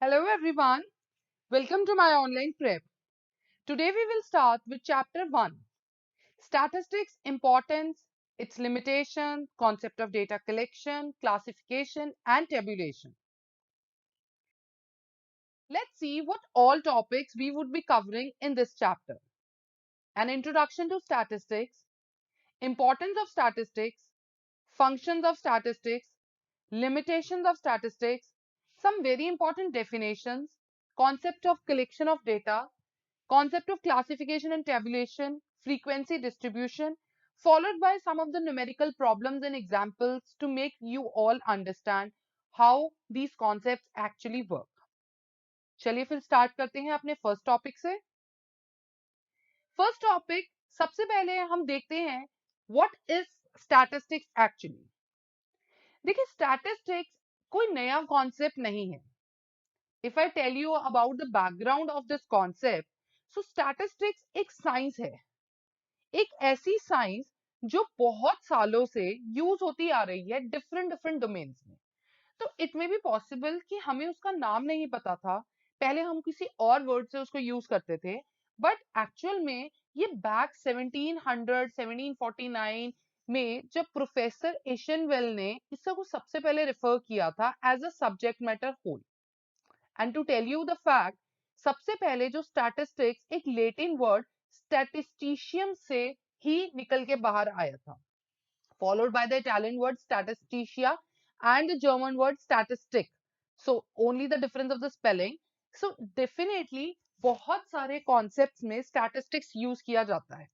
Hello everyone, welcome to my online prep. Today we will start with chapter 1, Statistics Importance, its limitation, concept of data collection, classification and tabulation. Let's see what all topics we would be covering in this chapter. An introduction to statistics, importance of statistics, functions of statistics, limitations of statistics, some very important definitions, concept of collection of data, concept of classification and tabulation, frequency distribution, followed by some of the numerical problems and examples to make you all understand how these concepts actually work. चलिए फिर start करते हैं अपने first topic से. First topic सबसे पहले हम देखते हैं व्हाट इज स्टैटिस्टिक्स एक्चुअली. देखिए स्टैटिस्टिक्स कोई नया कॉन्सेप्ट नहीं है. If I tell you about the background of this concept, so statistics एक साइंस है, एक ऐसी साइंस जो बहुत सालों से यूज होती आ रही है डिफरेंट डिफरेंट डोमेन्स में. तो इट मे बी पॉसिबल कि हमें उसका नाम नहीं पता था, पहले हम किसी और वर्ड से उसको यूज करते थे, बट एक्चुअल में ये बैक 1700 1749 में जब प्रोफेसर एशनवेल ने इसको सबसे पहले रेफर किया था as a subject matter whole. And to tell you the fact, सबसे पहले जो स्टैटिस्टिक्स एक लैटिन वर्ड स्टैटिस्टिशियम से ही निकल के बाहर आया था, followed by the Italian word statistica and the German word statistic. So only the difference of the spelling. So definitely बहुत सारे concepts में statistics use किया जाता है.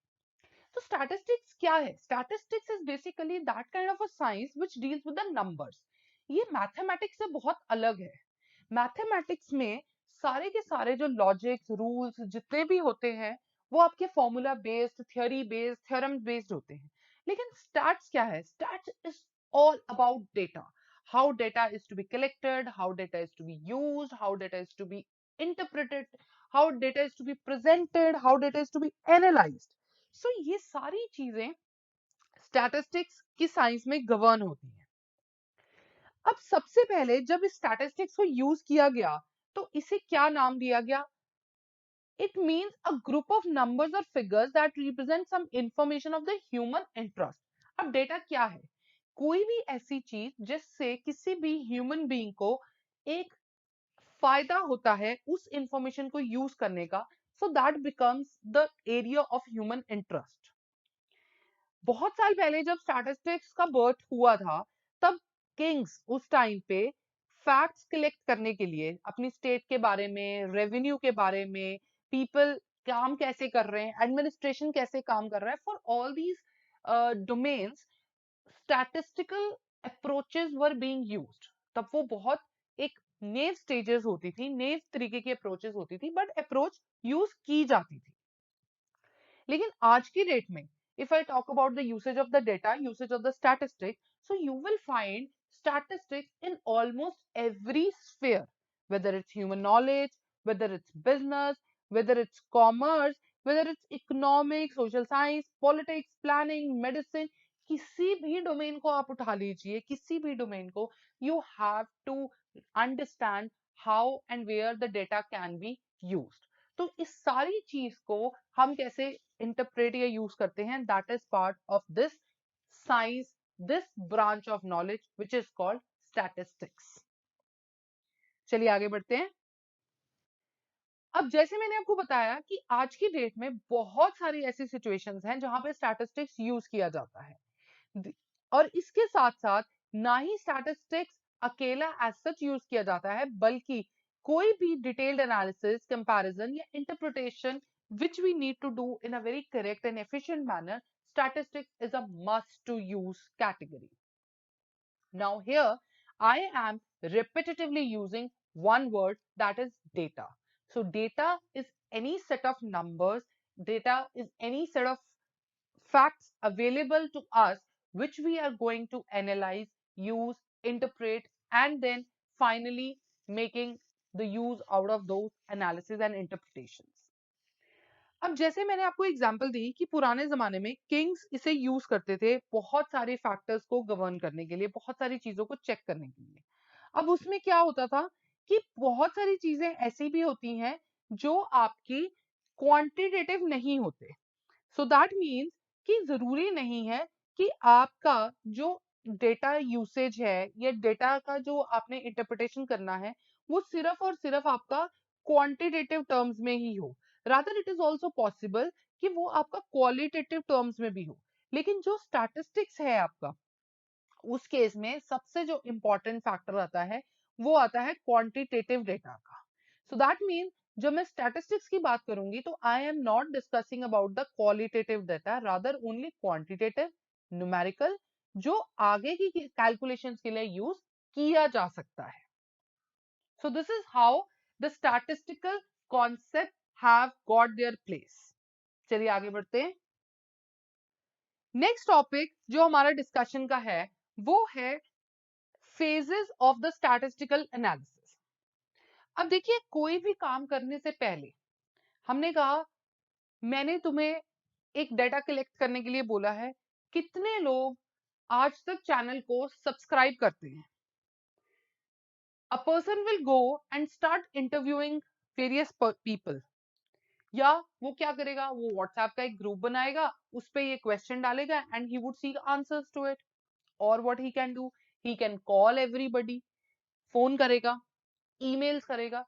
तो statistics क्या है? Statistics is basically that kind of a science which deals with the numbers. ये mathematics से बहुत अलग है. Mathematics में सारे के सारे जो लॉजिक्स रूल्स जितने भी होते हैं वो आपके formula based, theory based, theorem based होते हैं. लेकिन स्टैट्स क्या है? Stats is all about data. How data is to be collected, how data is to be used, how data is to be interpreted, how data is to be presented, how data is to be analysed. So ये सारी चीजें statistics की science में govern होती हैं. अब सबसे पहले जब इस स्टैटिस्टिक्स को यूज किया गया तो इसे क्या नाम दिया गया? It means a group of numbers or figures that represent some information of the human interest. अब डेटा क्या है? कोई भी ऐसी चीज जिससे किसी भी ह्यूमन बीइंग को एक फायदा होता है उस इंफॉर्मेशन को यूज करने का, so that becomes the area of human interest. बहुत साल पहले जब स्टैटिस्टिक्स का बर्थ हुआ था तब किंग्स उस टाइम पे फैक्ट्स कलेक्ट करने के लिए अपनी स्टेट के बारे में, रेवेन्यू के बारे में, पीपल काम कैसे कर रहे हैं, एडमिनिस्ट्रेशन कैसे काम कर रहा है, for all these domains statistical approaches were being used. तब वो बहुत एक नेव स्टेजेस होती थी, नेव तरीके की अप्रोचेस होती थी, बट अप्रोच यूज की जाती थी. लेकिन आज की डेट में if I talk about the usage of the data, usage of the statistics, so you will find statistics in almost every sphere, whether it's human knowledge, whether it's business, whether it's commerce, whether it's economics, social science, politics, planning, medicine. किसी भी domain को आप उठा लीजिए, किसी भी domain को, you have to understand how and where the data can be used. तो इस सारी चीज को हम कैसे इंटरप्रेट या यूज करते हैं, that is part of this science, this branch of knowledge which is called statistics. चलिए आगे बढ़ते हैं. अब जैसे मैंने आपको बताया कि आज की डेट में बहुत सारी ऐसी सिचुएशंस हैं जहां पे स्टैटिस्टिक्स यूज किया जाता है, और इसके साथ साथ ना ही स्टैटिस्टिक्स अकेला एज सच यूज किया जाता है, बल्कि कोई भी डिटेल्ड एनालिसिस, कंपैरिजन या interpretation which we need to do in a very correct and efficient manner, statistics is a must to use category. Now here I am repetitively using one word, that is data. So data is any set of numbers, data is any set of facts available to us which we are going to analyze, use, interpret, and then finally making the use out of those analysis and interpretations. अब जैसे मैंने आपको example दी कि पुराने जमाने में Kings इसे use करते थे बहुत सारे फैक्टर्स को गवर्न करने के लिए, बहुत सारी चीजों को चेक करने के लिए. अब उसमें क्या होता था कि बहुत सारी चीजें ऐसी भी होती हैं जो आपकी क्वांटिटेटिव नहीं होते। सो दैट मीन्स कि जरूरी नहीं है कि आपका जो डेटा यूसेज है या डेटा का जो आपने इंटरप्रिटेशन करना है वो सिर्फ और सिर्फ आपका क्वांटिटेटिव टर्म्स में ही हो। Rather it is also possible कि वो आपका क्वालिटेटिव टर्म्स में भी हो। लेकिन जो स्टैटिस्टिक्स है आपका, उस केस में सबसे जो इंपॉर्टेंट फैक्टर आता है वो आता है क्वांटिटेटिव डेटा का। सो दैट मीन जब मैं स्टैटिस्टिक्स की बात करूंगी तो I am not discussing about the qualitative data, rather only quantitative, numerical, जो आगे की कैलकुलेशंस के लिए यूज किया जा सकता है। सो this is how the statistical concept have got their place. चलिए आगे बढ़ते हैं। नेक्स्ट टॉपिक जो हमारा डिस्कशन का है वो है phases of the statistical analysis। अब देखिए, कोई भी काम करने से पहले हमने कहा, मैंने तुम्हें एक डेटा कलेक्ट करने के लिए बोला है, कितने लोग आज तक चैनल को सब्सक्राइब करते हैं। A person will go and start interviewing various people, या वो क्या करेगा, वो व्हाट्सएप का एक ग्रुप बनाएगा, उस पर ये क्वेश्चन डालेगा and he would seek answers to it. और what he can do, he can call everybody, phone करेगा, ईमेल्स करेगा,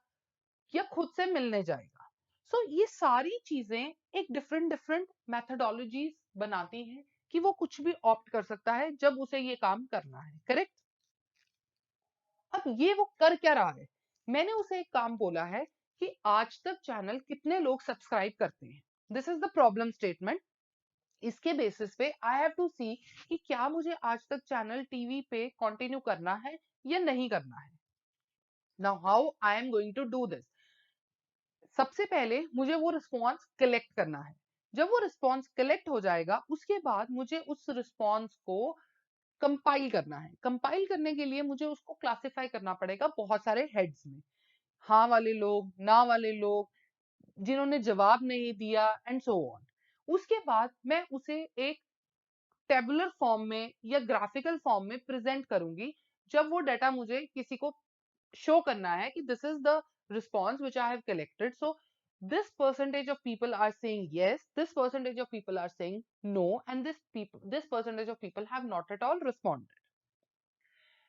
या खुद से मिलने जाएगा। सो ये सारी चीजें एक डिफरेंट डिफरेंट मैथडोलॉजीज बनाती हैं कि वो कुछ भी ऑप्ट कर सकता है जब उसे ये काम करना है। करेक्ट। अब ये वो कर क्या रहा है, मैंने उसे एक काम बोला है कि आज तक चैनल कितने लोग सब्सक्राइब करते हैं। This is the problem statement. इसके बेसिस पे आई हैव टू सी कि क्या मुझे आज तक चैनल टीवी पे कंटिन्यू करना है या नहीं करना है। Now how I am going to do this. सबसे पहले मुझे वो रिस्पॉन्स कलेक्ट करना है। जब वो रिस्पॉन्स कलेक्ट हो जाएगा उसके बाद मुझे उस रिस्पॉन्स को कंपाइल करना है। कंपाइल करने के लिए मुझे उसको क्लासिफाई करना पड़ेगा बहुत सारे हेड्स में, हाँ वाले लोग, ना वाले लोग, जिन्होंने जवाब नहीं दिया, एंड सो ऑन। उसके बाद मैं उसे एक टेबुलर फॉर्म में या ग्राफिकल फॉर्म में प्रेजेंट करूंगी, जब वो डाटा मुझे किसी को शो करना है कि this is the response which I have collected. So this percentage of people are saying yes, this percentage of people are saying no, and this percentage of people have not at all responded.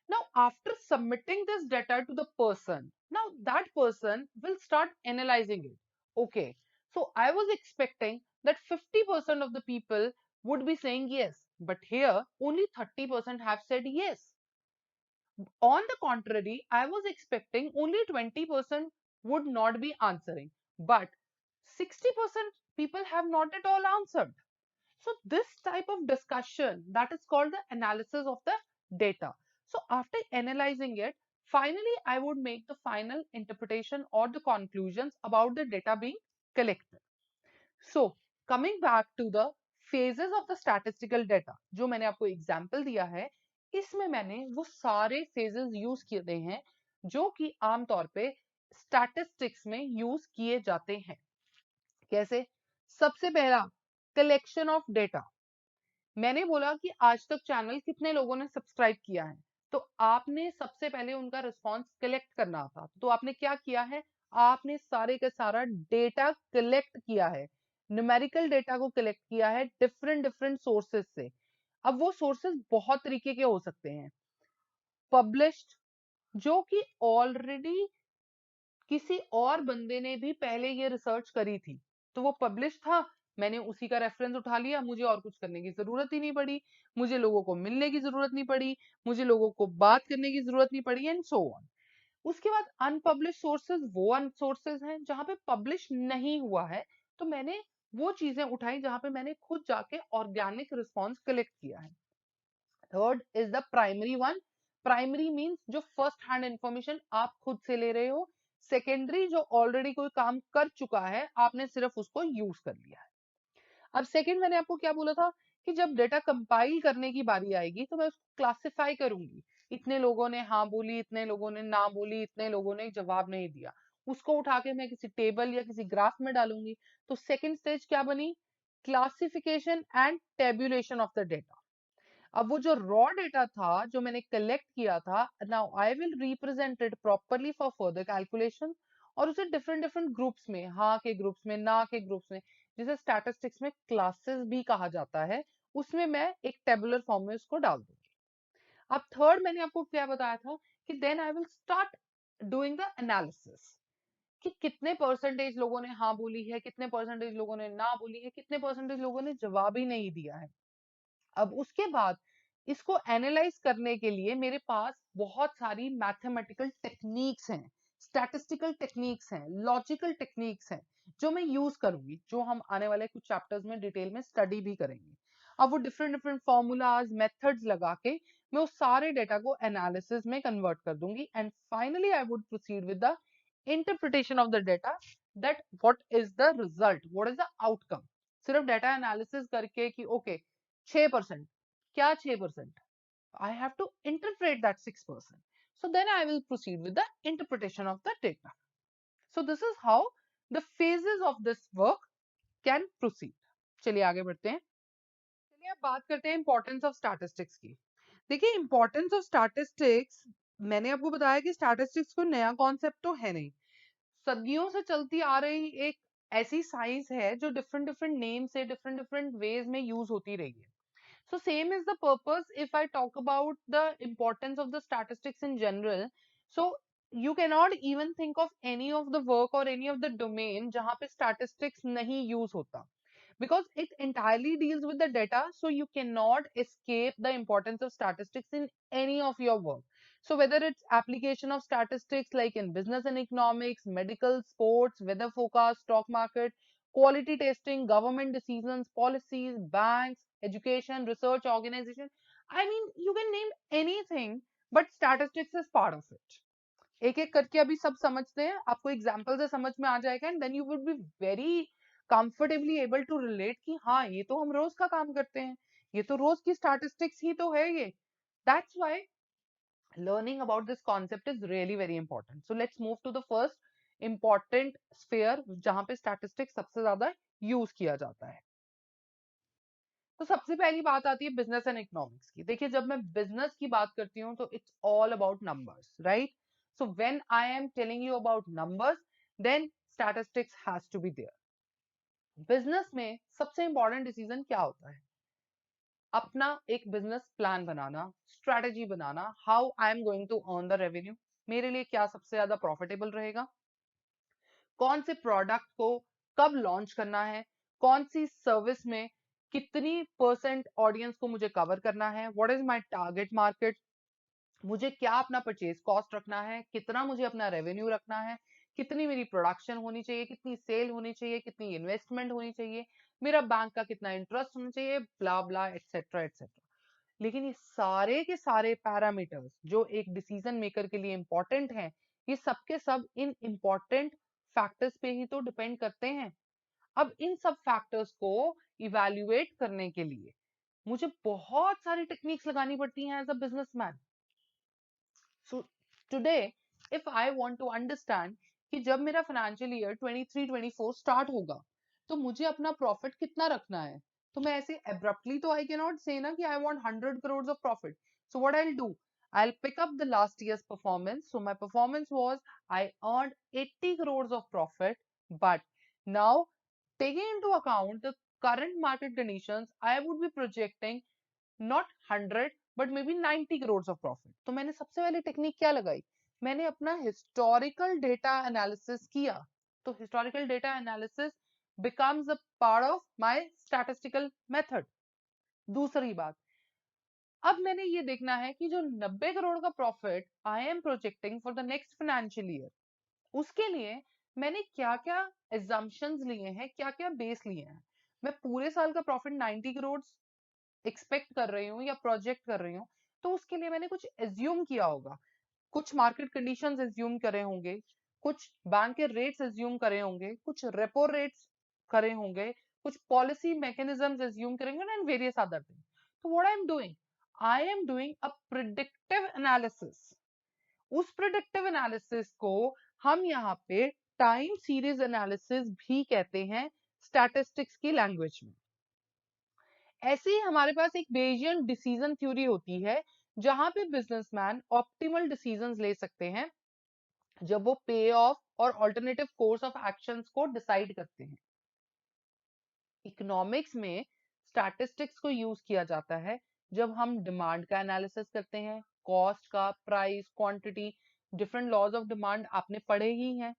Now after submitting this data to the person, now that person will start analyzing it. Okay, so I was expecting that 50% of the people would be saying yes, but here only 30% have said yes. On the contrary, I was expecting only 20% would not be answering, but 60% people have not at all answered. So this type of discussion, that is called the analysis of the data. So after analyzing it, finally I would make the final interpretation or the conclusions about the data being collected. So coming back to the phases of the statistical data, जो मैंने आपको example दिया है, इसमें मैंने वो सारे phases use किए हैं जो कि आमतौर पे स्टैटिस्टिक्स में यूज किए जाते हैं। कैसे? सबसे पहला, कलेक्शन ऑफ डेटा। मैंने बोला कि आज तक चैनल कितने लोगों ने सब्सक्राइब किया है, तो आपने सबसे पहले उनका रिस्पॉन्स कलेक्ट करना था। तो आपने क्या किया है, आपने सारे का सारा डेटा कलेक्ट किया है, न्यूमेरिकल डेटा को कलेक्ट किया है डिफरेंट डिफरेंट सोर्सेस से। अब वो सोर्सेस बहुत तरीके के हो सकते हैं। पब्लिश्ड, जो कि ऑलरेडी किसी और बंदे ने भी पहले ये रिसर्च करी थी, तो वो पब्लिश था, मैंने उसी का रेफरेंस उठा लिया, मुझे और कुछ करने की जरूरत ही नहीं पड़ी, मुझे लोगों को मिलने की जरूरत नहीं पड़ी, मुझे लोगों को बात करने की जरूरत नहीं पड़ी, एंड सो ऑन। उसके बाद अनपब्लिश सोर्सेज, वो सोर्सेज हैं जहां पे पब्लिश नहीं हुआ है, तो मैंने वो चीजें उठाई जहां पे मैंने खुद जाके ऑर्गेनिक रिस्पॉन्स कलेक्ट किया है। Third is the primary one. Primary means जो फर्स्ट हैंड इंफॉर्मेशन आप खुद से ले रहे हो। सेकेंडरी, जो ऑलरेडी कोई काम कर चुका है, आपने सिर्फ उसको यूज कर लिया है। अब सेकेंड, मैंने आपको क्या बोला था कि जब डेटा कंपाइल करने की बारी आएगी तो मैं उसको क्लासिफाई करूंगी। इतने लोगों ने हाँ बोली, इतने लोगों ने ना बोली, इतने लोगों ने जवाब नहीं दिया, उसको उठा के मैं किसी टेबल या किसी ग्राफ में डालूंगी। तो सेकेंड स्टेज क्या बनी, classification and tabulation of the data. अब वो जो रॉ डेटा था जो मैंने कलेक्ट किया था, now I will represent it properly for further calculation, और उसे डिफरेंट डिफरेंट ग्रुप्स में, हाँ के ग्रुप्स में, ना के ग्रुप्स में, जिसे स्टैटिस्टिक्स में क्लासेस भी कहा जाता है, उसमें मैं एक टेबुलर फॉर्म में उसको डाल दूंगी। अब थर्ड मैंने आपको क्या बताया था कि then I will start doing the analysis, कि कितने परसेंटेज लोगों ने हाँ बोली है, कितने परसेंटेज लोगों ने ना बोली है, कितने परसेंटेज लोगों ने जवाब ही नहीं दिया है। अब उसके बाद इसको एनालाइज करने के लिए मेरे पास बहुत सारी मैथमेटिकल टेक्निक्स हैं, स्टैटिस्टिकल टेक्निक्स हैं, लॉजिकल टेक्निक्स हैं, जो मैं यूज करूंगी, जो हम आने वाले कुछ चैप्टर्स में डिटेल में स्टडी भी करेंगे। अब वो डिफरेंट डिफरेंट फॉर्मूलाज, मेथड्स लगा के मैं उस सारे डेटा को एनालिसिस में कन्वर्ट कर दूंगी, and finally I would proceed with the interpretation of the data, that what is the result, what is the outcome. सिर्फ डेटा एनालिसिस करके कि ओके 6%, क्या 6%, I have to interpret that 6%. So then I will proceed with the interpretation of the data. So this is how the phases of this work can proceed. चलिए आगे बढ़ते हैं। चलिए अब बात करते हैं इंपॉर्टेंस ऑफ स्टैटिस्टिक्स की। देखिए इंपॉर्टेंस ऑफ स्टैटिस्टिक्स, मैंने आपको बताया कि स्टैटिस्टिक्स कोई नया कॉन्सेप्ट तो है नहीं, सदियों से चलती आ रही एक ऐसी साइंस है जो डिफरेंट डिफरेंट नेम से डिफरेंट डिफरेंट वेज में यूज होती रही है। So same is the purpose if I talk about the importance of the statistics in general. So you cannot even think of any of the work or any of the domain जहाँ पे statistics नहीं use होता, because it entirely deals with the data, so you cannot escape the importance of statistics in any of your work. So whether it's application of statistics like in business and economics, medical, sports, weather forecast, stock market, quality testing, government decisions, policies, banks, education, research organization, I mean you can name anything, but statistics is part of it. एक एक करके अभी सब समझते हैं, आपको example से समझ में आ जाएगा, and then you would be very comfortably able to relate कि हाँ ये तो हम रोज का काम करते हैं, ये तो रोज की स्टैटिस्टिक्स ही तो है ये। That's why learning about this concept is really very important. So let's move to the first important sphere जहां पे statistics सबसे ज्यादा यूज किया जाता है। तो सबसे पहली बात आती है बिजनेस एंड इकोनॉमिक्स की। देखिए जब मैं बिजनेस की बात करती हूँ तो it's all about numbers, right? So when I am telling you about numbers, then statistics has to be there. Business में सबसे इंपॉर्टेंट डिसीजन क्या होता है? अपना एक बिजनेस प्लान बनाना, स्ट्रेटेजी बनाना, how I am going to earn the revenue, मेरे लिए क्या सबसे ज्यादा प्रॉफिटेबल रहेगा, कौन से प्रोडक्ट को कब लॉन्च करना है, कौन सी सर्विस में कितनी परसेंट ऑडियंस को मुझे कवर करना है, what is my target market, मुझे क्या अपना परचेज कॉस्ट रखना है, कितना मुझे अपना रेवेन्यू रखना है, कितनी मेरी प्रोडक्शन होनी चाहिए, कितनी सेल होनी चाहिए, कितनी इन्वेस्टमेंट होनी चाहिए, मेरा बैंक का कितना इंटरेस्ट होना चाहिए, ब्ला ब्ला एटसेट्रा एटसेट्रा। लेकिन ये सारे के सारे पैरामीटर्स जो एक डिसीजन मेकर के लिए इंपॉर्टेंट हैं, ये सब के सब इन इंपॉर्टेंट फैक्टर्स पे ही तो डिपेंड करते हैं। अब इन सब फैक्टर्स को इवैल्यूएट करने के लिए मुझे बहुत सारी टेक्निक्स लगानी पड़ती हैं as a businessman. So today if I want to understand कि जब मेरा फाइनेंशियल ईयर 23-24 स्टार्ट होगा तो मुझे अपना प्रॉफिट कितना रखना है, तो मैं ऐसे एब्रप्टली तो आई कैन नॉट से ना कि I want 100 crore of profit. So what I will do, I'll pick up the last year's performance. So my performance was I earned 80 crores of profit, but now taking into account the current market conditions, I would be projecting not 100 but maybe 90 crores of profit. तो मैंने सबसे पहले technique क्या लगाई, मैंने अपना historical data analysis किया। तो historical data analysis becomes a part of my statistical method. दूसरी बात, अब मैंने ये देखना है कि जो 90 करोड़ का profit I am projecting for the next financial year, उसके लिए मैंने क्या क्या एजम्पशंस लिए हैं, क्या क्या बेस लिए हैं। मैं पूरे साल का प्रॉफिट 90 करोड़ एक्सपेक्ट कर रही हूँ या प्रोजेक्ट कर रही हूँ, तो उसके लिए मैंने कुछ एज्यूम किया होगा, कुछ मार्केट कंडीशंस एज्यूम करे होंगे, कुछ बैंक के रेट्स एज्यूम करे होंगे, कुछ रेपो रेट्स करे होंगे, कुछ पॉलिसी मैकेनिज्म्स एज्यूम करेंगे एंड वेरियस अदर थिंग। तो what I am doing a predictive analysis. उस प्रिडिक्टिव एनालिसिस को हम यहाँ पे टाइम सीरीज एनालिसिस भी कहते हैं स्टैटिस्टिक्स की लैंग्वेज में। ऐसे ही हमारे पास एक बेजियन डिसीजन थ्योरी होती है जहां पे बिजनेसमैन ऑप्टिमल डिसीजंस ले सकते हैं जब वो पे ऑफ और ऑल्टरनेटिव कोर्स ऑफ एक्शंस को डिसाइड करते हैं। इकोनॉमिक्स में स्टैटिस्टिक्स को यूज किया जाता है जब हम डिमांड का एनालिसिस करते हैं, कॉस्ट का, price, quantity, different laws of demand आपने पढ़े ही हैं।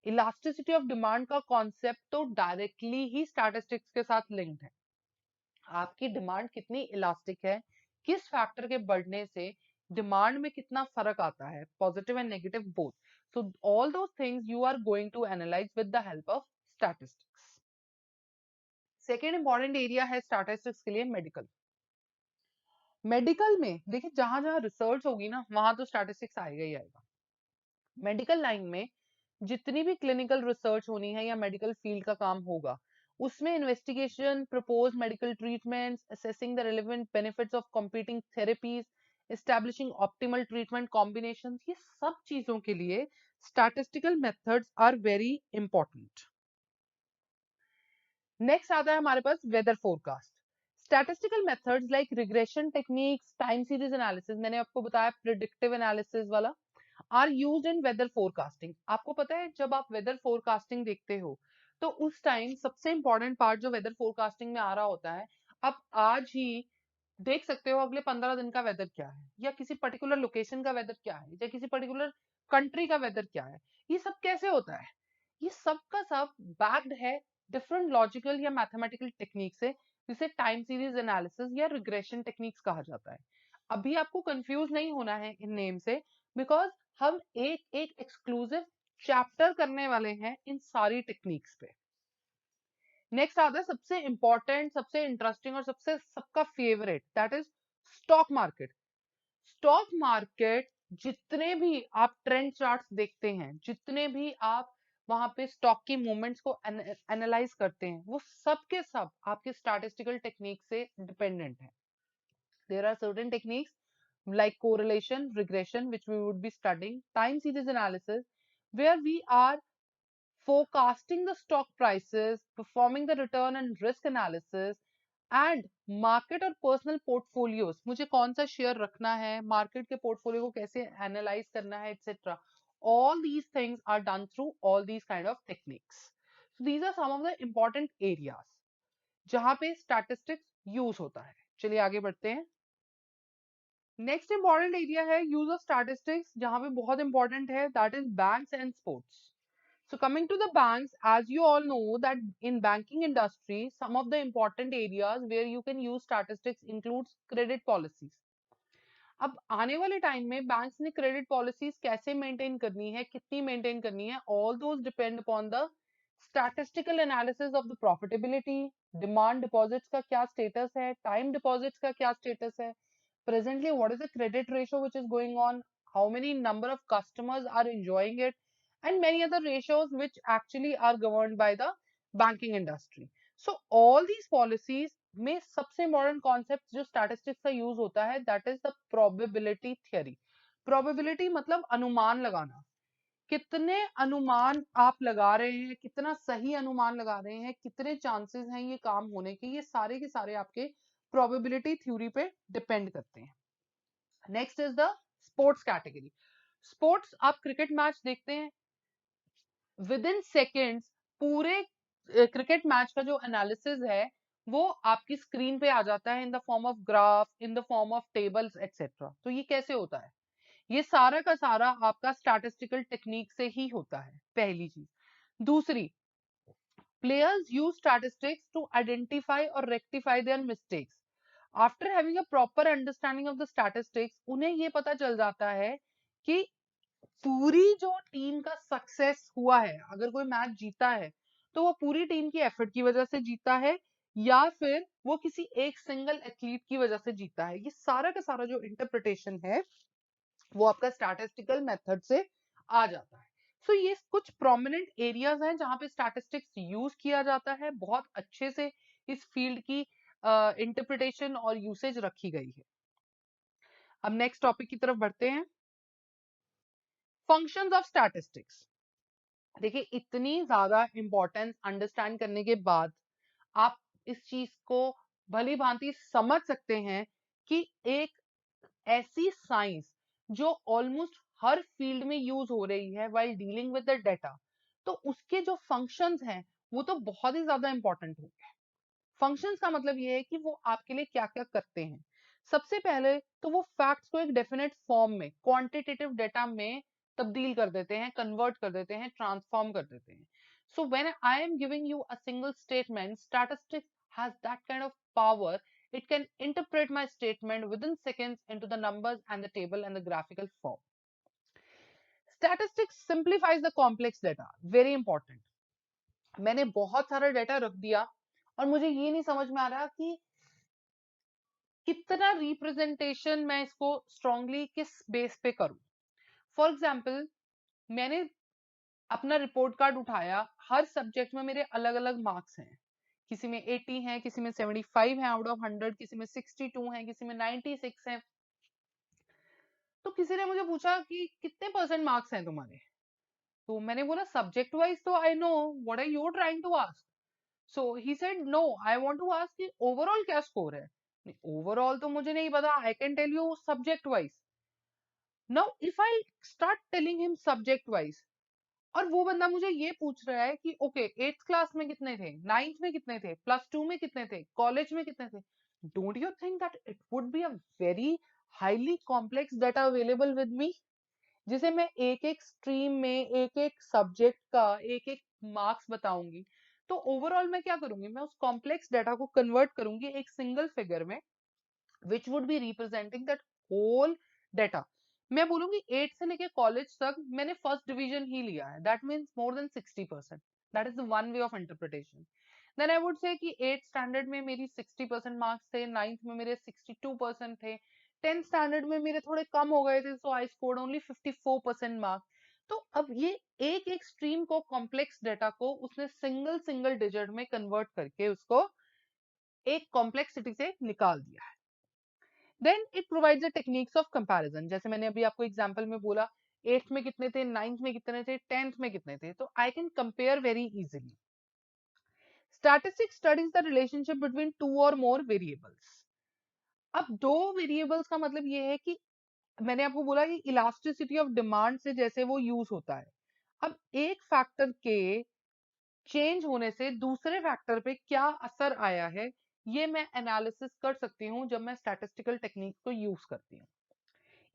इलास्टिसिटी ऑफ डिमांड का कॉन्सेप्ट तो डायरेक्टली ही स्टैटिस्टिक्स के साथ लिंक्ड है। आपकी डिमांड कितनी इलास्टिक है, किस फैक्टर के बढ़ने से डिमांड में कितना फर्क आता है, positive and negative both. So all those things you are going to analyse with the help of statistics. Second important area है स्टैटिस्टिक्स के लिए मेडिकल। मेडिकल में देखिए जहां जहां रिसर्च होगी ना वहां तो स्टैटिस्टिक्स आएगा ही आएगा। मेडिकल लाइन में जितनी भी क्लिनिकल रिसर्च होनी है या मेडिकल फील्ड का काम होगा उसमें investigation, propose medical treatments, assessing the relevant benefits of competing therapies, establishing optimal treatment combinations, ये सब चीजों के लिए statistical methods are very important. Next आता है हमारे पास weather forecast. Statistical methods like regression techniques, time series analysis, मैंने आपको बताया प्रिडिक्टिव एनालिसिस वाला, are used in weather forecasting. आपको पता है जब आप वेदर फोरकास्टिंग देखते हो तो उस टाइम सबसे इंपॉर्टेंट पार्ट जो वेदर फोरकास्टिंग में आ रहा होता है, आप आज ही देख सकते हो अगले 15 दिन का वेदर क्या है, या किसी पर्टिकुलर लोकेशन का वेदर क्या है, या किसी पर्टिकुलर कंट्री का वेदर क्या है। ये सब कैसे होता है? ये सब का सब बैक्ड है डिफरेंट लॉजिकल या मैथमेटिकल टेक्निक से, जिसे टाइम सीरीज एनालिसिस या रिग्रेशन टेक्निक्स कहा जाता है। अभी आपको कंफ्यूज नहीं होना है इन नेम से, बिकॉज हम एक एक एक्सक्लूसिव चैप्टर करने वाले हैं इन सारी टेक्निक्स पे। नेक्स्ट आता है सबसे इंपॉर्टेंट, सबसे इंटरेस्टिंग और सबसे सबका favourite, that is stock market. Stock market जितने भी आप ट्रेंड चार्ट्स देखते हैं, जितने भी आप वहां पे स्टॉक की मूवमेंट्स को एनालाइज करते हैं, वो सब के सब आपके स्टैटिस्टिकल टेक्निक से डिपेंडेंट है। There are certain techniques like correlation, regression, which we would be studying, time series analysis, where we are forecasting the stock prices, performing the return and risk analysis, and market और personal portfolios, मुझे कौन सा share रखना है, market के portfolio को कैसे analyze करना है, etc. All these things are done through all these kind of techniques. So these are some of the important areas जहां पे statistics use होता है। चलिए आगे बढ़ते हैं। नेक्स्ट इंपॉर्टेंट एरिया है यूज ऑफ स्टैटिस्टिक्स, जहां पे बहुत इंपॉर्टेंट है, that is banks and sports. So coming to the banks, as you all know that in banking industry, some of the important areas where you can use statistics includes credit policies. अब आने वाले time में banks ने credit policies कैसे maintain करनी है, कितनी maintain करनी है, all those depend upon the statistical analysis of the profitability, demand deposits का क्या स्टेटस है, टाइम डिपॉजिट्स का क्या स्टेटस है, presently what is the credit ratio which is going on, how many number of customers are enjoying it, and many other ratios which actually are governed by the banking industry. So all these policies में सबसे important concept जो statistics का use होता है, that is the probability theory. Probability मतलब अनुमान लगाना, कितने अनुमान आप लगा रहे हैं, कितना सही अनुमान लगा रहे हैं, कितने चांसेस हैं ये काम होने के, ये सारे के सारे आपके प्रोबेबिलिटी थ्योरी पे डिपेंड करते हैं। Next is the sports category. Sports, आप क्रिकेट मैच देखते हैं, विद इन सेकेंड्स पूरे क्रिकेट मैच का जो एनालिसिस है वो आपकी स्क्रीन पे आ जाता है in the form of graph, in the form of tables etcetera. तो ये कैसे होता है? ये सारा का सारा आपका स्टैटिस्टिकल टेक्निक से ही होता है, पहली चीज। दूसरी, players use statistics to identify or rectify their mistakes. After having a proper understanding of the statistics, उन्हें ये पता चल जाता है कि पूरी जो टीम का सक्सेस हुआ है, अगर कोई मैच जीता है तो वो पूरी टीम की एफर्ट की वजह से जीता है या फिर वो किसी एक सिंगल एथलीट की वजह से जीता है। ये सारा का सारा जो इंटरप्रिटेशन है वो आपका स्टैटिस्टिकल मेथड से आ जाता है। सो ये कुछ प्रोमिनेंट एरियाज हैं जहां पे स्टैटिस्टिक्स यूज किया जाता है, बहुत अच्छे से इस फील्ड की इंटरप्रिटेशन और यूसेज रखी गई है। अब नेक्स्ट टॉपिक की तरफ बढ़ते हैं, फंक्शंस ऑफ स्टैटिस्टिक्स। देखिए इतनी ज्यादा इंपॉर्टेंस अंडरस्टैंड करने के बाद आप इस चीज को भली भांति समझ सकते हैं कि एक ऐसी साइंस जो ऑलमोस्ट हर फील्ड में यूज हो रही है while dealing with the data, तो उसके जो फंक्शंस हैं वो तो बहुत ही ज्यादा इंपॉर्टेंट होंगे। फंक्शंस का मतलब ये है कि वो आपके लिए क्या क्या करते हैं। सबसे पहले तो वो फैक्ट्स को एक डेफिनेट फॉर्म में, क्वांटिटेटिव डेटा में तब्दील कर देते हैं, कन्वर्ट कर देते हैं, ट्रांसफॉर्म कर देते हैं। सो when I am giving you a single statement, statistics has that kind of power. It can interpret my statement within seconds into the numbers and the table and the graphical form. Statistics simplifies the complex data. Very important. मैंने बहुत सारा data रख दिया और मुझे ये नहीं समझ में आ रहा कि कितना रिप्रेजेंटेशन मैं इसको स्ट्रांगली किस बेस पे करूं। फॉर एग्जाम्पल, मैंने अपना रिपोर्ट कार्ड उठाया, हर सब्जेक्ट में मेरे अलग अलग मार्क्स हैं, किसी में 80 हैं, किसी में 75 हैं आउट ऑफ 100, किसी में 62 हैं, किसी में 96 हैं। तो किसी ने मुझे पूछा कि कितने परसेंट मार्क्स हैं तुम्हारे, तो मैंने बोला सब्जेक्ट वाइज तो I know what are you trying to ask. So he said no, I want to ask कि ओवरऑल क्या स्कोर है। ओवरऑल तो मुझे नहीं पता, I can tell you subject wise. Now if I start telling him subject wise, और वो बंदा मुझे ये पूछ रहा है कि ओके, एट्थ क्लास में कितने थे, नाइन्थ में कितने थे, प्लस टू में कितने थे, कॉलेज में कितने थे, don't you think that it would be a very highly complex data available with me, जिसे मैं एक एक स्ट्रीम में, एक एक सब्जेक्ट का एक एक मार्क्स बताऊंगी। तो ओवरऑल मैं क्या करूंगी, मैं उस कॉम्प्लेक्स डाटा को कन्वर्ट करूंगी एक सिंगल फिगर में, which would be representing that whole data. मैं बोलूंगी 8 से लेके कॉलेज तक मैंने फर्स्ट डिवीजन ही लिया है, that means more than 60%। That is the one way of interpretation. Then I would say कि 8th स्टैंडर्ड में मेरी 60% मार्क्स थे, 9th में मेरे 62% थे, 10th स्टैंडर्ड में मेरे थोड़े कम हो गए थे, सो आई स्कोर्ड ओनली 54% मार्क्स। तो अब ये एक एक स्ट्रीम को, कॉम्प्लेक्स डेटा को उसने सिंगल सिंगल डिजिट में कन्वर्ट करके उसको एक कॉम्प्लेक्सिटी से निकाल दिया है। Then it provides the techniques of comparison, जैसे मैंने अभी आपको एग्जांपल में बोला, 8th में कितने थे, 9th में कितने थे, 10th में कितने थे, तो I can compare very easily. Statistics studies the relationship between two और मोर वेरिएबल्स। अब दो वेरिएबल्स का मतलब ये है कि मैंने आपको बोला कि इलास्टिसिटी ऑफ डिमांड से जैसे वो यूज होता है। अब एक फैक्टर के चेंज होने से दूसरे फैक्टर पे क्या असर आया है, ये मैं एनालिसिस कर सकती हूँ जब मैं स्टैटिस्टिकल टेक्निक को यूज करती हूँ।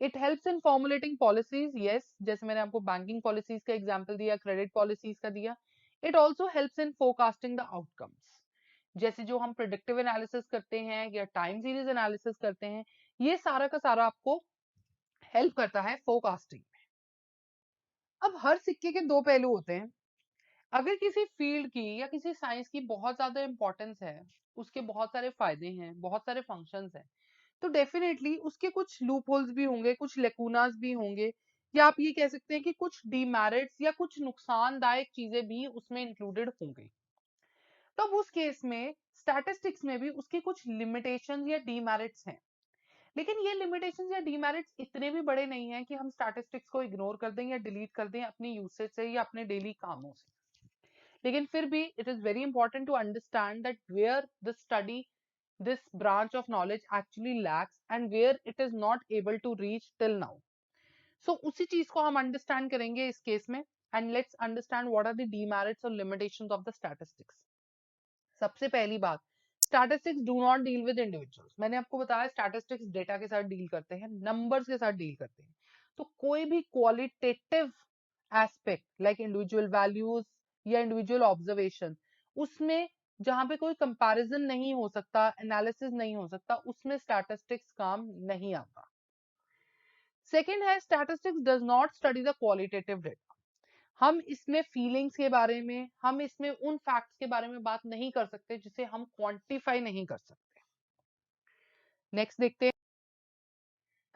It helps in formulating policies, yes, जैसे मैंने आपको बैंकिंग पॉलिसीज का एग्जांपल दिया, क्रेडिट पॉलिसीज का दिया। It also helps in forecasting the outcomes, जैसे जो हम प्रिडिक्टिव एनालिसिस करते हैं या टाइम सीरीज एनालिसिस करते हैं, ये सारा का सारा आपको हेल्प करता है फोरकास्टिंग में। अब हर सिक्के के दो पहलू होते हैं। अगर किसी फील्ड की या किसी साइंस की बहुत ज्यादा इंपॉर्टेंस है, उसके बहुत सारे फायदे हैं, बहुत सारे फंक्शंस हैं, तो डेफिनेटली उसके कुछ लूप होल्स भी होंगे, कुछ लेकुनास भी होंगे, या आप ये कह सकते हैं कि कुछ डीमेरिट्स या कुछ नुकसानदायक चीजें भी उसमें इंक्लूडेड होंगी। तो अब उस केस में स्टैटिस्टिक्स में भी उसके कुछ लिमिटेशंस या डीमेरिट्स हैं। लेकिन ये लिमिटेशंस या डीमेरिट्स इतने भी बड़े नहीं हैं कि हम स्टैटिस्टिक्स को इग्नोर कर दें या डिलीट कर दें अपनी यूसेज से या अपने डेली कामों से। लेकिन फिर भी it is very important to understand that where the study, this branch of knowledge actually lacks and where it is not able to reach till now. So उसी चीज को हम अंडरस्टैंड करेंगे इस केस में, and let's understand what are the demerits or limitations of the statistics. सबसे पहली बात, statistics do not deal with individuals. मैंने आपको बताया statistics डेटा के साथ डील करते हैं, नंबर्स के साथ डील करते हैं। तो कोई भी qualitative aspect like individual values या इंडिविजुअल ऑब्जर्वेशन, उसमें जहां पे कोई कंपैरिजन नहीं हो सकता, एनालिसिस नहीं हो सकता, उसमें स्टैटिस्टिक्स काम नहीं आता। सेकंड है, statistics does not study the qualitative data. हम इसमें फीलिंग्स के बारे में, हम इसमें उन फैक्ट्स के बारे में बात नहीं कर सकते जिसे हम क्वांटिफाई नहीं कर सकते। नेक्स्ट देखते हैं।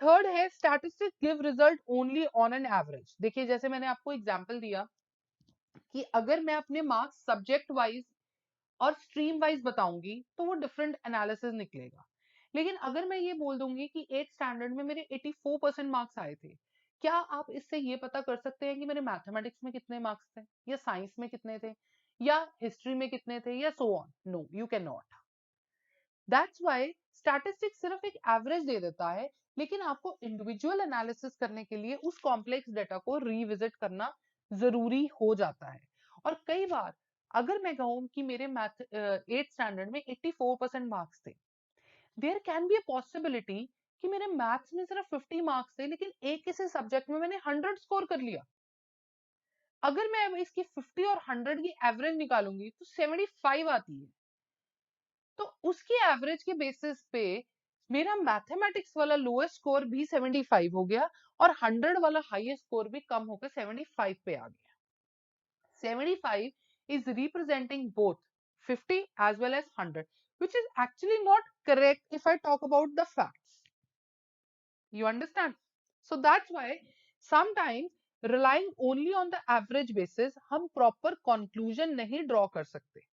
थर्ड है, statistics give result only on an average. देखिए, जैसे मैंने आपको एग्जांपल दिया कि अगर मैं अपने मार्क्स सब्जेक्ट वाइज और स्ट्रीम वाइज बताऊंगी तो वो डिफरेंट एनालिसिस निकलेगा। लेकिन अगर मैं ये बोल दूंगी कि 8th स्टैंडर्ड में मेरे 84% मार्क्स आए थे, क्या आप इससे ये पता कर सकते हैं कि मेरे मैथमेटिक्स में कितने मार्क्स थे, या साइंस में कितने थे, या हिस्ट्री में कितने थे, या so on? No, you can not. That's why statistics सिर्फ एक एवरेज दे देता है, लेकिन आपको इंडिविजुअल एनालिसिस करने के लिए उस कॉम्प्लेक्स डेटा को रिविजिट करना जरूरी हो जाता है। और कई बार अगर मैं कहूँ कि मेरे मैथ 8th स्टैंडर्ड में 84% मार्क्स थे, there can be a possibility कि मेरे मैथ्स में सिर्फ 50 मार्क्स थे, लेकिन एक किसी सब्जेक्ट में मैंने 100 स्कोर कर लिया। अगर मैं अब इसकी 50 और 100 की एवरेज निकालूंगी तो 75 आती है। तो उसकी एवरेज के बेसिस पे मेरा मैथमेटिक्स वाला लोएस्ट स्कोर भी 75 हो गया और 100 वाला हाईएस्ट स्कोर भी कम होकर 75 पे आ गया। 75 is representing both 50 as well as 100, which is actually not correct if I talk about the facts. You understand? So that's why sometimes relying only on the average basis हम proper conclusion नहीं draw कर सकते।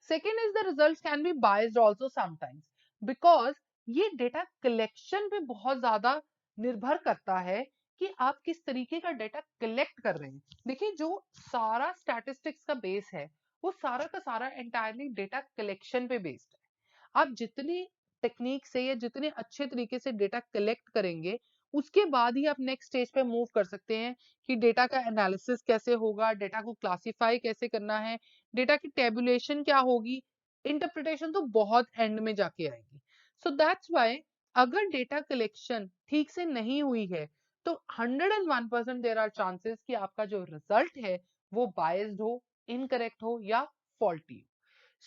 Second is the results can be biased also sometimes, because ये data collection पे बहुत ज्यादा निर्भर करता है कि आप किस तरीके का डेटा कलेक्ट कर रहे हैं। देखिए, जो सारा स्टैटिस्टिक्स का बेस है वो सारा का सारा एंटायरली डेटा कलेक्शन पे बेस्ड है। आप जितनी टेक्निक से या जितने अच्छे तरीके से डेटा कलेक्ट करेंगे, उसके बाद ही आप नेक्स्ट स्टेज पे मूव कर सकते हैं कि डेटा का एनालिसिस कैसे होगा, डेटा को क्लासिफाई कैसे करना है, डेटा की टेबुलेशन क्या होगी, इंटरप्रिटेशन तो बहुत एंड में जाके आएगी। सो दैट्स व्हाई अगर डेटा कलेक्शन ठीक से नहीं हुई है तो 101% देयर आर चांसेस कि आपका जो रिजल्ट है वो बायस्ड हो, इनकरेक्ट हो या फॉल्टी हो।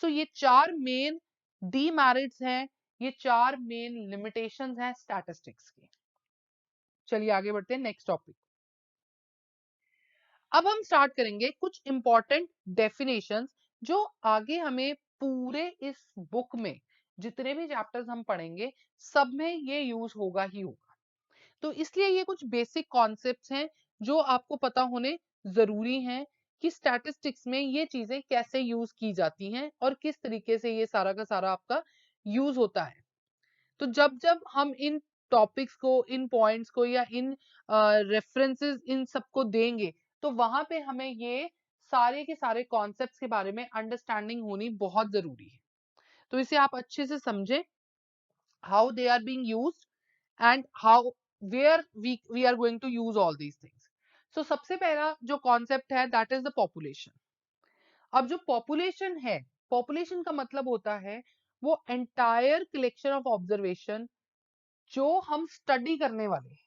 सो ये चार मेन डीमेरिट्स हैं, ये चार मेन लिमिटेशंस हैं स्टैटिस्टिक्स की। चलिए आगे बढ़ते हैं नेक्स्ट टॉपिक। अब हम स्टार्ट करेंगे कुछ इंपॉर्टेंट डेफिनेशंस जो आगे हमें पूरे इस बुक में जितने भी चैप्टर्स हम पढ़ेंगे सब में ये यूज होगा ही होगा। तो इसलिए ये कुछ बेसिक कॉन्सेप्ट्स हैं जो आपको पता होने जरूरी हैं कि स्टैटिस्टिक्स में ये चीजें कैसे यूज की जाती हैं और किस तरीके से ये सारा का सारा आपका यूज होता है। तो जब जब हम इन टॉपिक्स को, इन पॉइंट्स को या इन रेफरेंसेस इन सबको देंगे तो वहां पे हमें ये सारे के सारे कॉन्सेप्ट्स के बारे में अंडरस्टैंडिंग होनी बहुत जरूरी है। तो इसे आप अच्छे से समझें, how they are being used and how where we are going to use all these things. So सबसे पहला जो कॉन्सेप्ट है दैट इज द पॉपुलेशन। अब जो पॉपुलेशन है, पॉपुलेशन का मतलब होता है वो एंटायर कलेक्शन ऑफ ऑब्जर्वेशन जो हम स्टडी करने वाले हैं।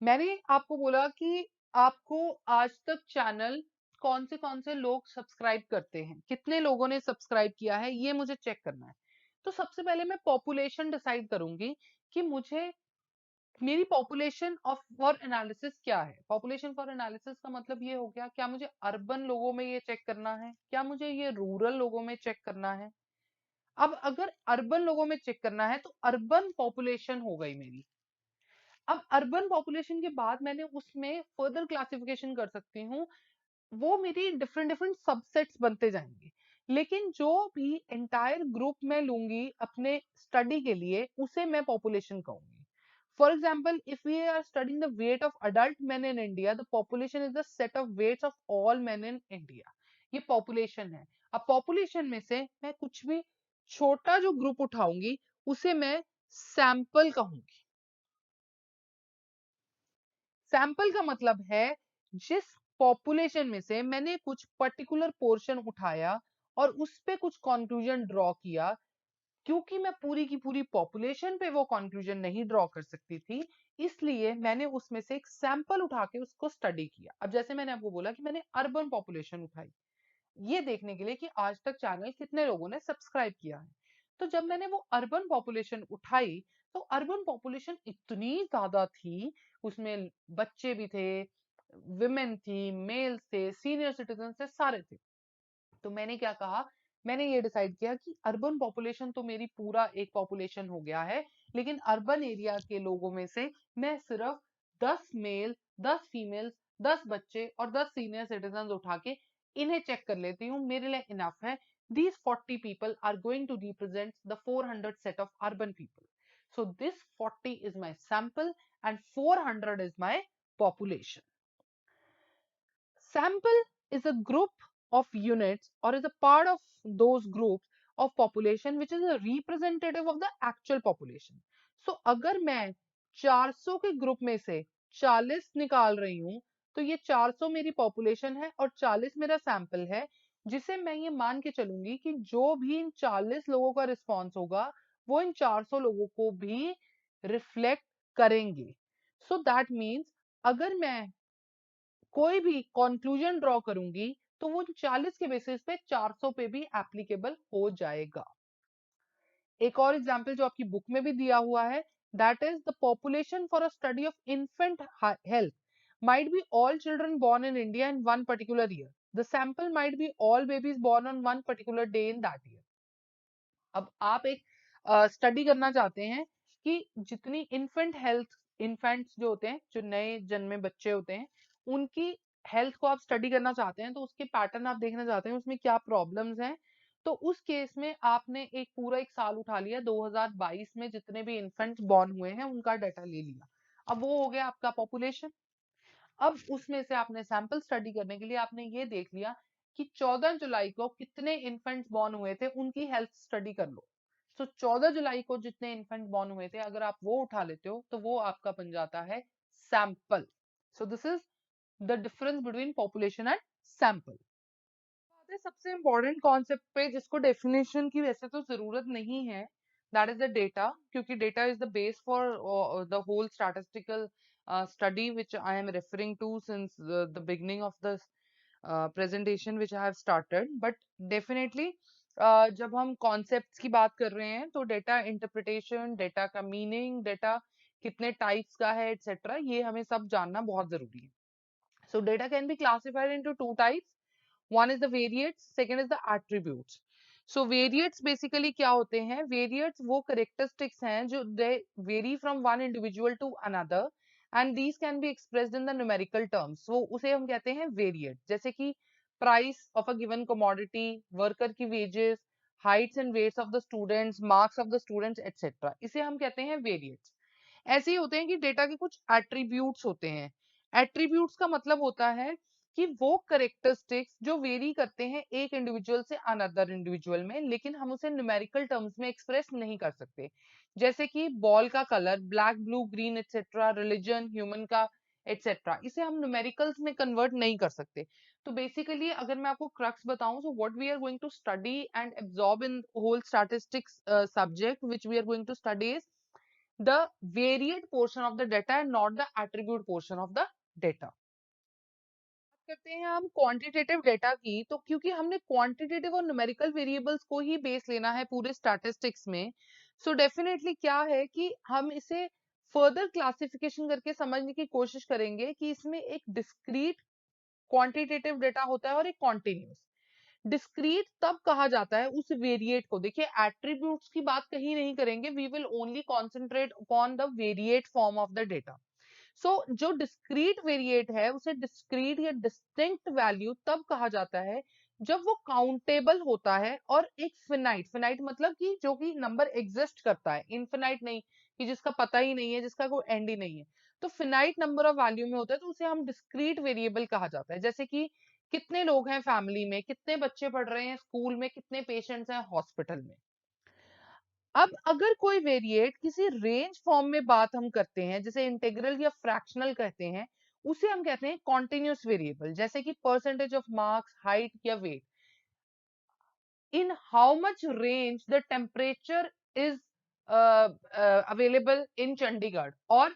मैंने आपको बोला कि आपको आज तक चैनल कौन से लोग सब्सक्राइब करते हैं, कितने लोगों ने सब्सक्राइब किया है, ये मुझे चेक करना है। तो सबसे पहले मैं पॉपुलेशन डिसाइड करूंगी कि मुझे मेरी पॉपुलेशन ऑफ फॉर एनालिसिस क्या है। पॉपुलेशन फॉर एनालिसिस का मतलब ये हो गया, क्या मुझे अर्बन लोगों में ये चेक करना है, क्या मुझे ये रूरल लोगों में चेक करना है। अब अगर अर्बन लोगों में चेक करना है तो अर्बन पॉपुलेशन हो गई मेरी। अब अर्बन पॉपुलेशन के बाद मैंने उसमें फर्दर क्लासिफिकेशन कर सकती हूँ, वो मेरी डिफरेंट डिफरेंट सबसेट्स बनते जाएंगे। लेकिन जो भी एंटायर ग्रुप मैं लूंगी अपने स्टडी के लिए उसे मैं पॉपुलेशन कहूंगी। For example, if we are studying the weight of adult men in India, the population is the set of weights of all men in India. ये पॉपुलेशन है। अब पॉपुलेशन में से मैं कुछ भी छोटा जो ग्रुप उठाऊंगी उसे मैं सैंपल कहूंगी। सैंपल का मतलब है जिस पॉपुलेशन में से मैंने कुछ पर्टिकुलर पोर्शन उठाया और उस पे कुछ कंक्लूजन ड्रॉ किया। क्योंकि मैं पूरी की पूरी पॉपुलेशन पे वो कंक्लूजन नहीं ड्रॉ कर सकती थी, इसलिए मैंने उसमें से एक सैंपल उठा के उसको स्टडी किया। अब जैसे मैंने आपको बोला कि मैंने अर्बन पॉपुलेशन उठाई ये देखने के लिए कि आज तक चैनल कितने लोगों ने सब्सक्राइब किया है। तो जब मैंने वो अर्बन पॉपुलेशन उठाई तो अर्बन पॉपुलेशन इतनी ज्यादा थी, उसमें बच्चे भी थे, विमेन थी, मेल्स थे, सीनियर सिटीजन थे, सारे थे। तो मैंने क्या कहा, मैंने ये डिसाइड किया कि अर्बन पॉपुलेशन तो मेरी पूरा एक पॉपुलेशन हो गया है, लेकिन अर्बन एरिया के लोगों में से मैं सिर्फ 10 मेल, 10 फीमेल्स, 10 बच्चे और 10 सीनियर सिटीजन उठा के इन्हें चेक कर लेती हूँ, मेरे लिए इनफ है। These 40 people are going to represent the 400 set of urban people. So this 40 is my sample and 400 is my population. Sample is a group of units or is a part of those groups of population which is a representative of the actual population. So अगर मैं 400 के group में से 40 निकाल रही हूं, तो ये 400 मेरी पॉपुलेशन है और 40 मेरा सैंपल है, जिसे मैं ये मान के चलूंगी कि जो भी इन 40 लोगों का रिस्पॉन्स होगा वो इन 400 लोगों को भी रिफ्लेक्ट करेंगे. सो दैट मीन्स अगर मैं कोई भी कंक्लूजन ड्रॉ करूंगी तो वो 40 के बेसिस पे 400 पे भी एप्लीकेबल हो जाएगा. एक और एग्जांपल जो आपकी बुक में भी दिया हुआ है, that is the population for a study of infant health might be all children born in India in one particular year. The sample might be all babies born on one particular day in that year. अब आप एक study करना चाहते हैं कि जितनी infants जो होते हैं, जो नए जन्मे बच्चे होते हैं, उनकी हेल्थ को आप स्टडी करना चाहते हैं, तो उसके पैटर्न आप देखना चाहते हैं, उसमें क्या प्रॉब्लम्स हैं. तो उस केस में आपने एक पूरा एक साल उठा लिया, 2022 में जितने भी इन्फेंट्स बॉर्न हुए हैं उनका डाटा ले लिया. अब वो हो गया आपका पॉपुलेशन. अब उसमें से आपने सैंपल स्टडी करने के लिए आपने ये देख लिया कि 14 जुलाई को कितने इन्फेंट्स बॉर्न हुए थे, उनकी हेल्थ स्टडी कर लो. सो 14 जुलाई को जितने इन्फेंट बॉर्न हुए थे, अगर आप वो उठा लेते हो तो वो आपका बन जाता है sample. So this is the difference between population and sample. सबसे इंपॉर्टेंट कॉन्सेप्ट पे जिसको डेफिनेशन की वैसे तो जरूरत नहीं है, दैट इज द डेटा, क्योंकि data is the base for the whole statistical study which I am referring to since the beginning of the presentation which I have started. But definitely जब हम concepts की बात कर रहे हैं तो data interpretation, data का मीनिंग, डेटा कितने टाइप्स का है etc., ये हमें सब जानना बहुत जरूरी है. So data can be classified into two types. One is the variates, second is the attributes. So variates basically क्या होते हैं? Variates वो characteristics हैं जो they vary from one individual to another and these can be expressed in the numerical terms. So उसे हम कहते हैं variate. जैसे कि price of a given commodity, worker की wages, heights and weights of the students, marks of the students, etc. इसे हम कहते हैं variates. ऐसे ही होते हैं कि डेटा के कुछ एट्रीब्यूट्स होते हैं. एट्रीब्यूट्स का मतलब होता है कि वो करेक्टरिस्टिक्स जो वेरी करते हैं एक इंडिविजुअल से अनदर इंडिविजुअल में, लेकिन हम उसे न्यूमेरिकल टर्म्स में एक्सप्रेस नहीं कर सकते. जैसे कि बॉल का colour black, blue, green etcetera, religion, human का एटसेट्रा, इसे हम न्यूमेरिकल्स में कन्वर्ट नहीं कर सकते. तो बेसिकली अगर मैं आपको क्रक्स बताऊं, so what we are going to study and absorb in whole statistics subject which we are going to study is the variate portion of the data and not the attribute portion of the data. करते हैं हम quantitative data की, तो क्योंकि हमने quantitative और numerical variables को ही base लेना है पूरे स्टैटिस्टिक्स में, सो डेफिनेटली क्या है कि हम इसे फर्दर क्लासिफिकेशन करके समझने की कोशिश करेंगे कि इसमें एक डिस्क्रीट क्वांटिटेटिव डेटा होता है और एक कॉन्टिन्यूस. डिस्क्रीट तब कहा जाता है उस वेरिएट को. देखिए एट्रीब्यूट्स की बात कहीं नहीं करेंगे, we will only concentrate upon the variate form of the data. So जो डिस्क्रीट वेरिएट है उसे डिस्क्रीट या डिस्टिंक्ट वैल्यू तब कहा जाता है जब वो काउंटेबल होता है और एक फिनाइट, फिनाइट मतलब कि जो कि नंबर एग्जिस्ट करता है, इनफिनाइट नहीं कि जिसका पता ही नहीं है, जिसका कोई एंड ही नहीं है. तो फिनाइट नंबर ऑफ वैल्यू में होता है, तो उसे हम डिस्क्रीट वेरिएबल कहा जाता है. जैसे कि कितने लोग हैं फैमिली में, कितने बच्चे पढ़ रहे हैं स्कूल में, कितने पेशेंट्स हैं हॉस्पिटल में. अब अगर कोई वेरिएट किसी रेंज फॉर्म में बात हम करते हैं, जैसे इंटीग्रल या फ्रैक्शनल कहते हैं, उसे हम कहते हैं कॉन्टिन्यूस वेरिएबल. जैसे कि परसेंटेज ऑफ मार्क्स, हाइट या weight, in how much range the temperature is available in Chandigarh, और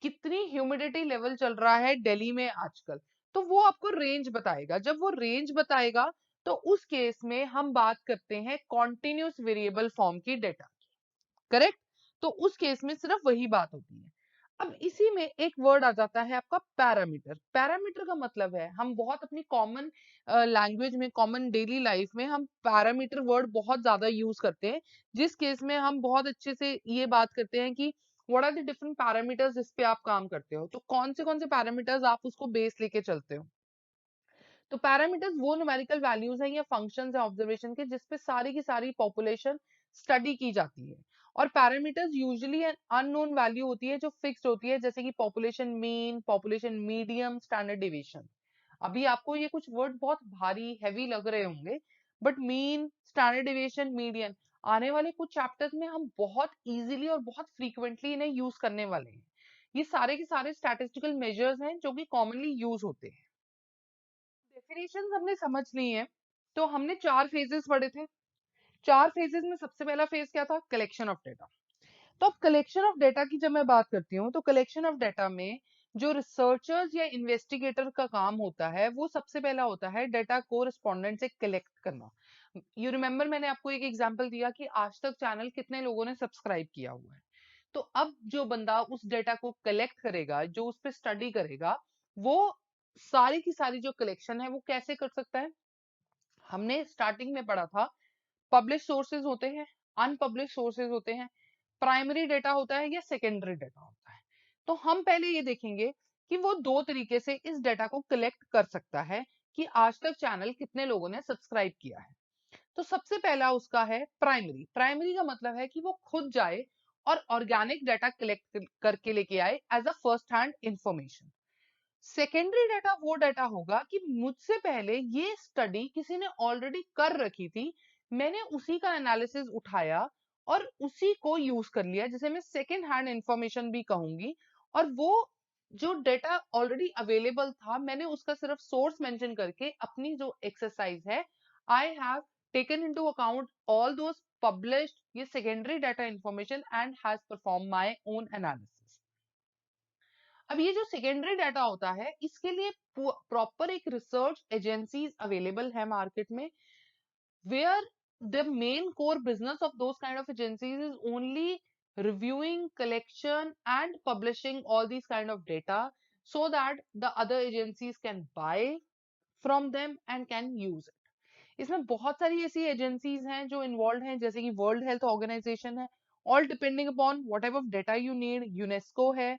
कितनी ह्यूमिडिटी लेवल चल रहा है दिल्ली में आजकल. तो वो आपको रेंज बताएगा. जब वो रेंज बताएगा तो उस केस में हम बात करते हैं कॉन्टिन्यूस वेरिएबल फॉर्म की डेटा. करेक्ट. तो उस केस में सिर्फ वही बात होती है. अब इसी में एक वर्ड आ जाता है आपका पैरामीटर. पैरामीटर का मतलब है, हम बहुत अपनी कॉमन लैंग्वेज में, कॉमन डेली लाइफ में हम पैरामीटर वर्ड बहुत ज्यादा यूज करते हैं, जिस केस में हम बहुत अच्छे से ये बात करते हैं कि what are the different parameters जिस पे आप काम करते हो. तो कौन से पैरामीटर्स आप उसको बेस लेके चलते हो. तो पैरामीटर्स वो न्यूमेरिकल वैल्यूज हैं या फंक्शंस हैं ऑब्जर्वेशन के, जिसपे सारी की सारी पॉपुलेशन स्टडी की जाती है. और पैरामीटर्स यूजुअली अननोन वैल्यू होती है जो फिक्स्ड होती है, जैसे कि population mean, population medium, standard deviation. अभी आपको ये कुछ वर्ड बहुत भारी हैवी लग रहे होंगे, but mean, standard deviation, median आने वाले कुछ चैप्टर्स में हम बहुत इजीली और बहुत फ्रीक्वेंटली इन्हें यूज करने वाले हैं। ये सारे के सारे स्टैटिस्टिकल मेजर्स हैं जो कि कॉमनली यूज होते हैं। डेफिनेशंस हमने समझ ली हैं। तो हमने 4 फेजेस पढ़े थे। 4 फेजेस में सबसे पहला फेज क्या था? Collection of data. तो अब कलेक्शन ऑफ डेटा की जब मैं बात करती हूँ तो कलेक्शन ऑफ डेटा में जो रिसर्चर्स या इन्वेस्टिगेटर का काम होता है वो सबसे पहला होता है डेटा को रिस्पोंडेंट से कलेक्ट करना। यू रिमेम्बर मैंने आपको एक एग्जांपल दिया कि आज तक चैनल कितने लोगों ने सब्सक्राइब किया हुआ है। तो अब जो बंदा उस डेटा को कलेक्ट करेगा, जो उस पर स्टडी करेगा, वो सारी की सारी जो कलेक्शन है वो कैसे कर सकता है? हमने स्टार्टिंग में पढ़ा था पब्लिश सोर्सेज होते हैं, अनपब्लिश सोर्सेज होते हैं, प्राइमरी डेटा होता है या सेकेंडरी डेटा होता है। तो हम पहले ये देखेंगे कि वो दो तरीके से इस डेटा को कलेक्ट कर सकता है कि आज तक चैनल कितने लोगों ने सब्सक्राइब किया है। तो सबसे पहला उसका है प्राइमरी। प्राइमरी का मतलब है कि वो खुद जाए और ऑर्गेनिक डाटा कलेक्ट करके लेके आए as a first hand information. Secondary data वो डाटा होगा कि मुझसे पहले ये स्टडी किसी ने ऑलरेडी कर रखी थी, मैंने उसी का एनालिसिस उठाया और उसी को यूज कर लिया, जिसे मैं सेकेंड हैंड इंफॉर्मेशन भी कहूंगी। और वो जो डेटा ऑलरेडी अवेलेबल था, मैंने उसका सिर्फ सोर्स मेंशन करके अपनी जो एक्सरसाइज है, I have taken into account all those published ये secondary data information and has perform my own analysis. अब ये जो सेकेंडरी डाटा होता है, इसके लिए प्रॉपर एक रिसर्च एजेंसीज अवेलेबल है मार्केट में, where the main core business of those kind of agencies is only reviewing, collection and publishing all these kind of data so that the other agencies can buy from them and can use it. इसमें बहुत सारी ऐसी agencies हैं जो involve हैं, जैसे कि world health organisation है, all depending upon what ever data you need. UNESCO है,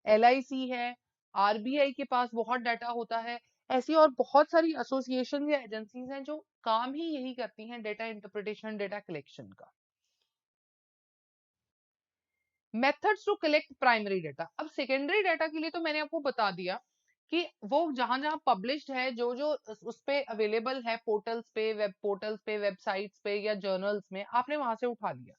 LIC है, RBI के पास बहुत डाटा होता है। ऐसी और बहुत सारी एसोसिएशन या एजेंसीज हैं जो काम ही यही करती हैं, डेटा इंटरप्रिटेशन, डेटा कलेक्शन का। Methods to collect primary data. अब सेकेंडरी डाटा के लिए तो मैंने आपको बता दिया कि वो जहां जहां पब्लिश्ड है, जो जो उस पे अवेलेबल है, पोर्टल्स पे, वेब पोर्टल्स पे, वेबसाइट्स पे या जर्नल्स में, आपने वहां से उठा लिया।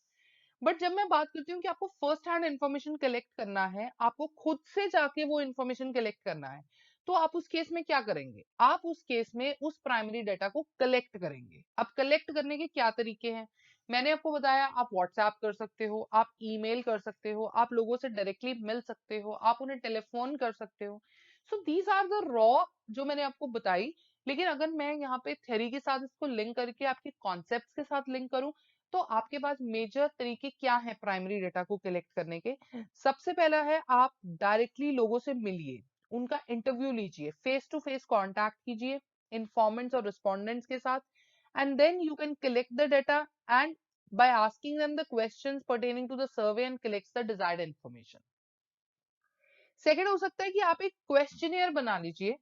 बट जब मैं बात करती हूँ कि आपको फर्स्ट हैंड इंफॉर्मेशन कलेक्ट करना है, आपको खुद से जाके वो इंफॉर्मेशन कलेक्ट करना है, तो आप उस केस में क्या करेंगे? आप उस केस में उस प्राइमरी डाटा को कलेक्ट करेंगे। अब कलेक्ट करने के क्या तरीके हैं? मैंने आपको बताया, आप व्हाट्सएप कर सकते हो, आप ईमेल कर सकते हो, आप लोगों से डायरेक्टली मिल सकते हो, आप उन्हें टेलीफोन कर सकते हो। So these are the raw जो मैंने आपको बताई। लेकिन अगर मैं यहाँ पे थ्योरी के साथ इसको लिंक करके आपके कॉन्सेप्ट्स के साथ लिंक करूं, तो आपके पास मेजर तरीके क्या हैं प्राइमरी डेटा को कलेक्ट करने के? सबसे पहला है, आप डायरेक्टली लोगों से मिलिए, उनका इंटरव्यू लीजिए, फेस टू फेस कांटेक्ट कीजिए इन्फॉर्मेंट्स और रिस्पोंडेंट्स के साथ, and then you can collect the data and by asking them the questions pertaining to the survey and collects the desired information. Second हो सकता है कि आप एक क्वेश्चनियर बना लीजिए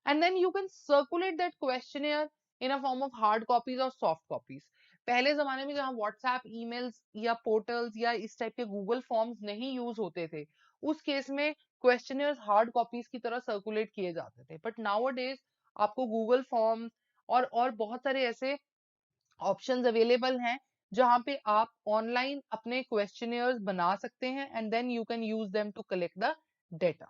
and then you can circulate that questionnaire in a form of hard copies और soft copies. पहले जमाने में जहां व्हाट्सएप, ईमेल्स या पोर्टल्स या इस टाइप के गूगल फॉर्म्स नहीं यूज होते थे, उस केस में क्वेश्चनियर्स हार्ड कॉपीज की तरह सर्कुलेट किए जाते थे। बट नाउ डेज आपको गूगल फॉर्म और बहुत सारे ऐसे ऑप्शंस अवेलेबल हैं जहां पे आप ऑनलाइन अपने क्वेश्चनियर्स बना सकते हैं and then you can use them to collect the data,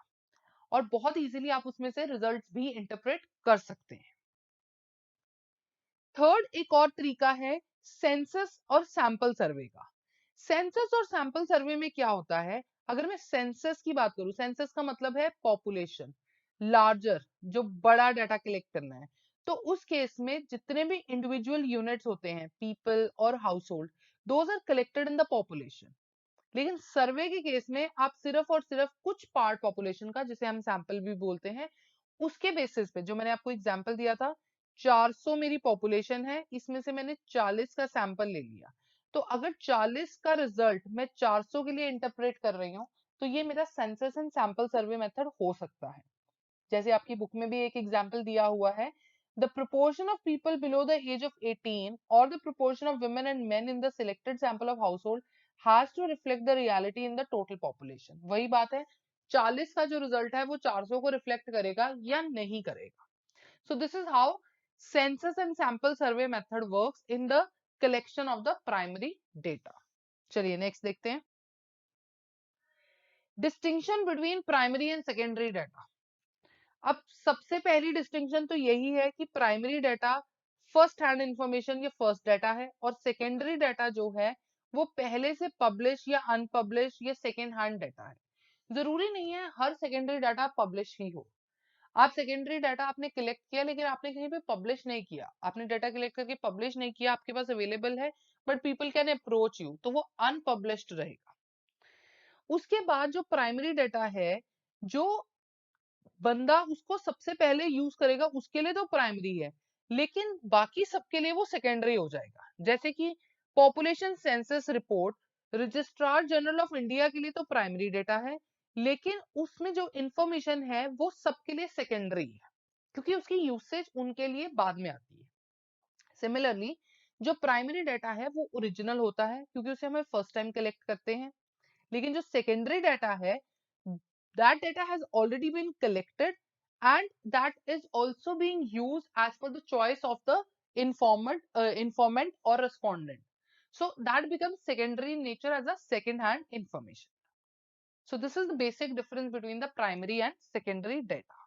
और बहुत इजीली आप उसमें से रिजल्ट्स भी इंटरप्रेट कर सकते हैं। थर्ड एक और तरीका है सेंसस और सैंपल सर्वे का। सेंसस और सैंपल सर्वे में क्या होता है? अगर मैं सेंसस की बात करूं, सेंसस का मतलब है पॉपुलेशन, लार्जर, जो बड़ा डाटा कलेक्ट करना है, तो उस केस में जितने भी इंडिविजुअल यूनिट्स होते हैं, पीपल और household, those are collected in the population. लेकिन सर्वे के केस में आप सिर्फ और सिर्फ कुछ पार्ट पॉपुलेशन का, जिसे हम सैंपल भी बोलते हैं, उसके बेसिस पे, जो मैंने आपको एग्जांपल दिया था, 400 मेरी पॉपुलेशन है, इसमें से मैंने 40 का सैंपल ले लिया, तो अगर 40 का रिजल्ट मैं 400 के लिए इंटरप्रेट कर रही हूँ, तो ये मेरा census and sample survey method हो सकता है। जैसे आपकी बुक में भी एक एग्जांपल दिया हुआ है, the proportion of people below the age of 18 or the proportion of women and men in the selected sample of household has to reflect the reality in the total population। वही बात है, 40 का जो result है वो 400 को reflect करेगा या नहीं करेगा। सो this is how census and sample survey method works in the collection of the primary data. चलिए नेक्स्ट देखते हैं. Distinction between primary and secondary data. अब सबसे पहली डिस्टिंक्शन तो यही है कि primary data first hand information या फर्स्ट डाटा है, और सेकेंडरी डाटा जो है वो पहले से पब्लिश या अनपब्लिश या सेकेंड हैंड डाटा है. जरूरी नहीं है हर सेकेंडरी डाटा पब्लिश ही हो. आप सेकेंडरी डाटा आपने कलेक्ट किया लेकिन आपने कहीं पे पब्लिश नहीं किया, आपने डाटा कलेक्ट करके पब्लिश नहीं किया, आपके पास अवेलेबल है but people can approach you, तो वो अनपब्लिश्ड रहेगा. उसके बाद जो प्राइमरी डाटा है, जो बंदा उसको सबसे पहले यूज करेगा उसके लिए तो प्राइमरी है, लेकिन बाकी सबके लिए वो सेकेंडरी हो जाएगा. जैसे कि population census report registrar general of India के लिए तो प्राइमरी डेटा है, लेकिन उसमें जो इंफॉर्मेशन है वो सबके लिए सेकेंडरी है, क्योंकि उसकी यूसेज उनके लिए बाद में आती है. सिमिलरली जो प्राइमरी डाटा है वो ओरिजिनल होता है क्योंकि उसे हमें फर्स्ट टाइम कलेक्ट करते हैं, लेकिन जो सेकेंडरी डाटा है that data has already been collected and that is also being used as per the choice of the informant or respondent, so that becomes secondary in nature as a second hand information. So this is the basic difference between the primary and secondary data.